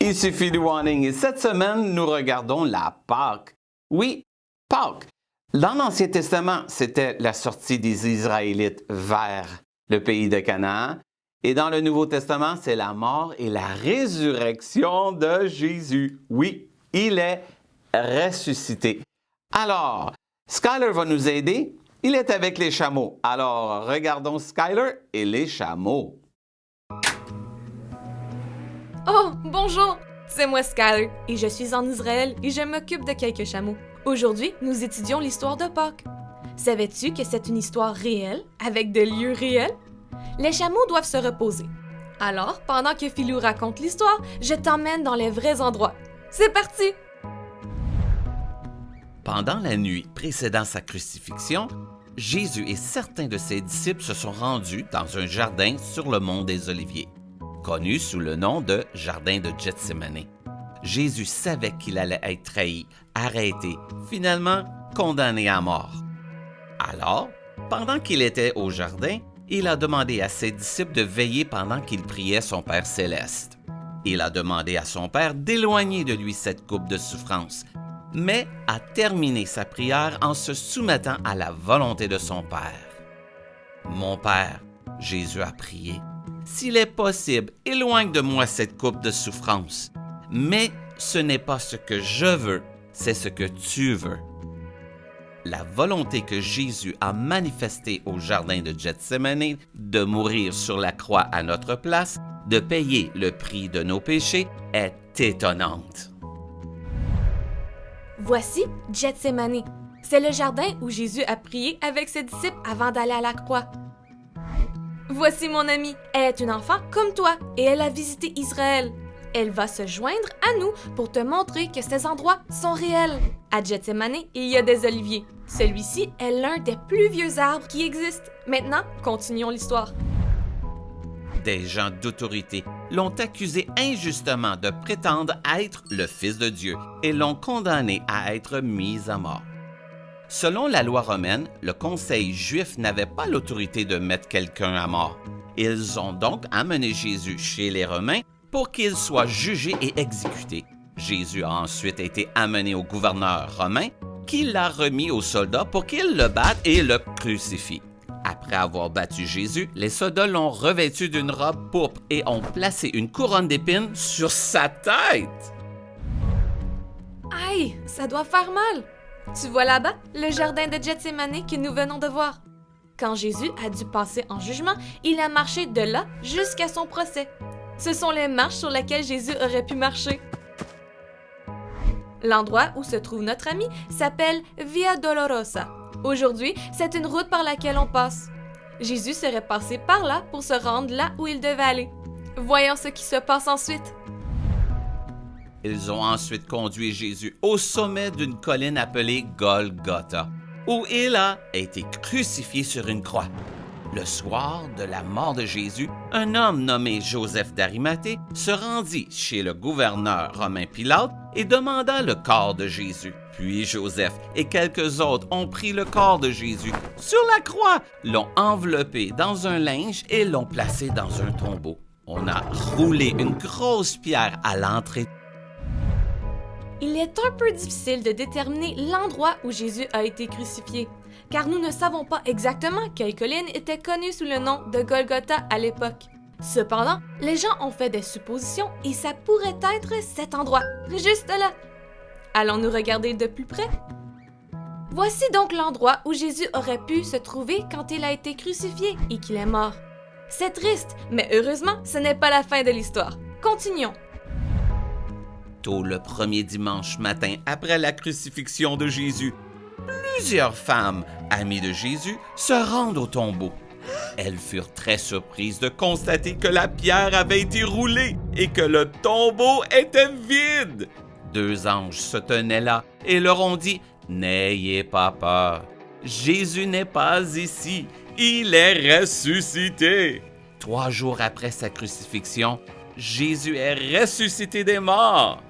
Ici Philly Wanning et cette semaine, nous regardons la Pâque. Oui, Pâques. Dans l'Ancien Testament, c'était la sortie des Israélites vers le pays de Canaan. Et dans le Nouveau Testament, c'est la mort et la résurrection de Jésus. Oui, il est ressuscité. Alors, Skyler va nous aider. Il est avec les chameaux. Alors, regardons Skyler et les chameaux. Oh, bonjour! C'est moi Skyler et je suis en Israël et je m'occupe de quelques chameaux. Aujourd'hui, nous étudions l'histoire de Pâques. Savais-tu que c'est une histoire réelle, avec de lieux réels? Les chameaux doivent se reposer. Alors, pendant que Philou raconte l'histoire, je t'emmène dans les vrais endroits. C'est parti! Pendant la nuit précédant sa crucifixion, Jésus et certains de ses disciples se sont rendus dans un jardin sur le mont des Oliviers, connu sous le nom de Jardin de Gethsémani. Jésus savait qu'il allait être trahi, arrêté, finalement condamné à mort. Alors, pendant qu'il était au jardin, il a demandé à ses disciples de veiller pendant qu'il priait son Père céleste. Il a demandé à son Père d'éloigner de lui cette coupe de souffrance, mais a terminé sa prière en se soumettant à la volonté de son Père. « Mon Père, » Jésus a prié, « s'il est possible, éloigne de moi cette coupe de souffrance. Mais ce n'est pas ce que je veux, c'est ce que tu veux. » La volonté que Jésus a manifestée au jardin de Gethsémani de mourir sur la croix à notre place, de payer le prix de nos péchés, est étonnante. Voici Gethsémani. C'est le jardin où Jésus a prié avec ses disciples avant d'aller à la croix. Voici mon amie. Elle est une enfant comme toi et elle a visité Israël. Elle va se joindre à nous pour te montrer que ces endroits sont réels. À Gethsémani, il y a des oliviers. Celui-ci est l'un des plus vieux arbres qui existent. Maintenant, continuons l'histoire. Des gens d'autorité l'ont accusé injustement de prétendre être le Fils de Dieu et l'ont condamné à être mis à mort. Selon la loi romaine, le conseil juif n'avait pas l'autorité de mettre quelqu'un à mort. Ils ont donc amené Jésus chez les Romains pour qu'il soit jugé et exécuté. Jésus a ensuite été amené au gouverneur romain qui l'a remis aux soldats pour qu'ils le battent et le crucifient. Après avoir battu Jésus, les soldats l'ont revêtu d'une robe pourpre et ont placé une couronne d'épines sur sa tête. Aïe, ça doit faire mal! Tu vois là-bas le jardin de Gethsémani que nous venons de voir. Quand Jésus a dû passer en jugement, il a marché de là jusqu'à son procès. Ce sont les marches sur lesquelles Jésus aurait pu marcher. L'endroit où se trouve notre ami s'appelle Via Dolorosa. Aujourd'hui, c'est une route par laquelle on passe. Jésus serait passé par là pour se rendre là où il devait aller. Voyons ce qui se passe ensuite. Ils ont ensuite conduit Jésus au sommet d'une colline appelée Golgotha, où il a été crucifié sur une croix. Le soir de la mort de Jésus, un homme nommé Joseph d'Arimathée se rendit chez le gouverneur romain Pilate et demanda le corps de Jésus. Puis Joseph et quelques autres ont pris le corps de Jésus sur la croix, l'ont enveloppé dans un linge et l'ont placé dans un tombeau. On a roulé une grosse pierre à l'entrée. Il est un peu difficile de déterminer l'endroit où Jésus a été crucifié, car nous ne savons pas exactement quelle colline était connue sous le nom de Golgotha à l'époque. Cependant, les gens ont fait des suppositions et ça pourrait être cet endroit, juste là. Allons-nous regarder de plus près? Voici donc l'endroit où Jésus aurait pu se trouver quand il a été crucifié et qu'il est mort. C'est triste, mais heureusement, ce n'est pas la fin de l'histoire. Continuons. Tôt le premier dimanche matin après la crucifixion de Jésus, plusieurs femmes, amies de Jésus, se rendent au tombeau. Elles furent très surprises de constater que la pierre avait été roulée et que le tombeau était vide. 2 anges se tenaient là et leur ont dit « N'ayez pas peur, Jésus n'est pas ici, il est ressuscité. » 3 jours après sa crucifixion, Jésus est ressuscité des morts.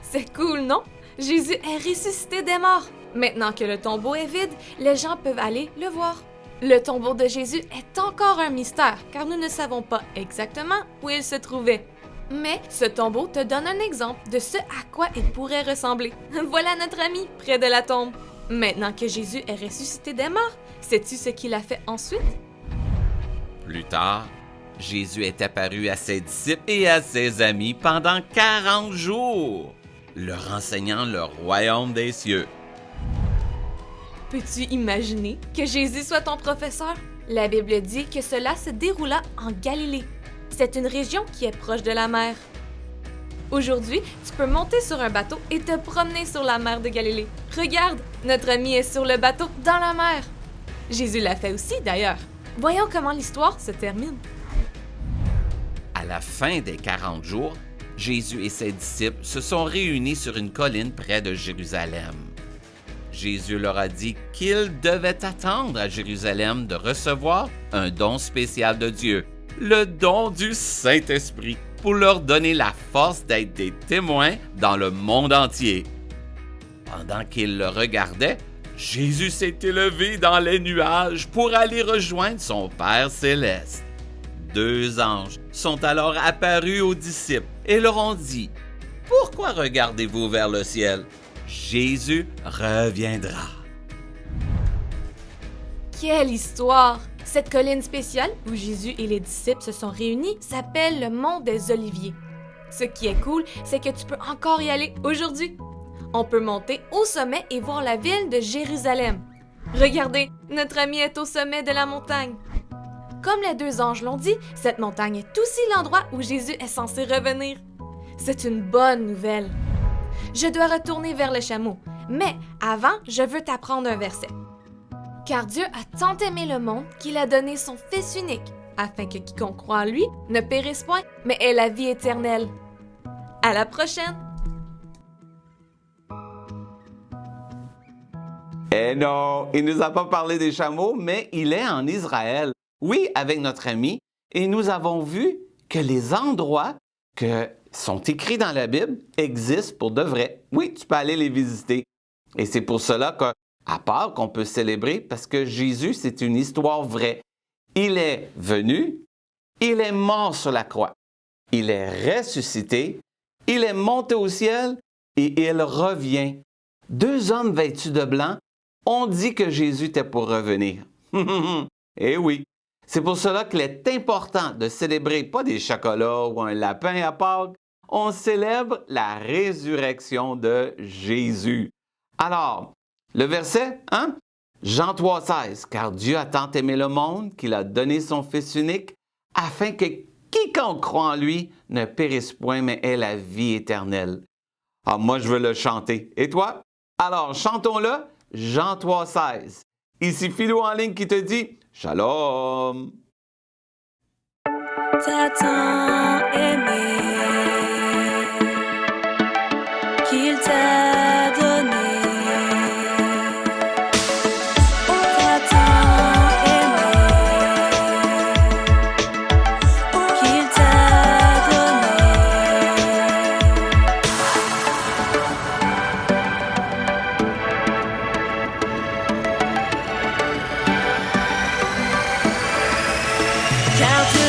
C'est cool, non? Jésus est ressuscité des morts. Maintenant que le tombeau est vide, les gens peuvent aller le voir. Le tombeau de Jésus est encore un mystère, car nous ne savons pas exactement où il se trouvait. Mais ce tombeau te donne un exemple de ce à quoi il pourrait ressembler. Voilà notre ami près de la tombe. Maintenant que Jésus est ressuscité des morts, sais-tu ce qu'il a fait ensuite? Plus tard, Jésus est apparu à ses disciples et à ses amis pendant 40 jours, leur enseignant le royaume des cieux. Peux-tu imaginer que Jésus soit ton professeur? La Bible dit que cela se déroula en Galilée. C'est une région qui est proche de la mer. Aujourd'hui, tu peux monter sur un bateau et te promener sur la mer de Galilée. Regarde, notre ami est sur le bateau dans la mer. Jésus l'a fait aussi d'ailleurs. Voyons comment l'histoire se termine. À la fin des 40 jours, Jésus et ses disciples se sont réunis sur une colline près de Jérusalem. Jésus leur a dit qu'ils devaient attendre à Jérusalem de recevoir un don spécial de Dieu, le don du Saint-Esprit, pour leur donner la force d'être des témoins dans le monde entier. Pendant qu'ils le regardaient, Jésus s'est élevé dans les nuages pour aller rejoindre son Père céleste. 2 anges sont alors apparus aux disciples et leur ont dit « Pourquoi regardez-vous vers le ciel? Jésus reviendra. » Quelle histoire! Cette colline spéciale où Jésus et les disciples se sont réunis s'appelle le Mont des Oliviers. Ce qui est cool, c'est que tu peux encore y aller aujourd'hui. On peut monter au sommet et voir la ville de Jérusalem. Regardez, notre ami est au sommet de la montagne. Comme les 2 anges l'ont dit, cette montagne est aussi l'endroit où Jésus est censé revenir. C'est une bonne nouvelle. Je dois retourner vers le chameau, mais avant, je veux t'apprendre un verset. Car Dieu a tant aimé le monde qu'il a donné son Fils unique, afin que quiconque croit en lui ne périsse point, mais ait la vie éternelle. À la prochaine! Eh non, il nous a pas parlé des chameaux, mais il est en Israël. Oui, avec notre ami, et nous avons vu que les endroits que sont écrits dans la Bible existent pour de vrai. Oui, tu peux aller les visiter. Et c'est pour cela qu'à Pâques, on peut célébrer parce que Jésus, c'est une histoire vraie. Il est venu, il est mort sur la croix, il est ressuscité, il est monté au ciel et il revient. 2 hommes vêtus de blanc ont dit que Jésus était pour revenir. Eh oui, c'est pour cela qu'il est important de célébrer pas des chocolats ou un lapin à Pâques, on célèbre la résurrection de Jésus. Alors, le verset, Jean 3,16, « Car Dieu a tant aimé le monde qu'il a donné son Fils unique, afin que quiconque croit en lui ne périsse point, mais ait la vie éternelle. » Ah, moi, je veux le chanter. Et toi? Alors, chantons-le, Jean 3,16. Ici Philo en ligne qui te dit « Shalom! » T'as tant aimé qu'il t'a donné. T'as tant aimé qu'il t'a donné. Car Dieu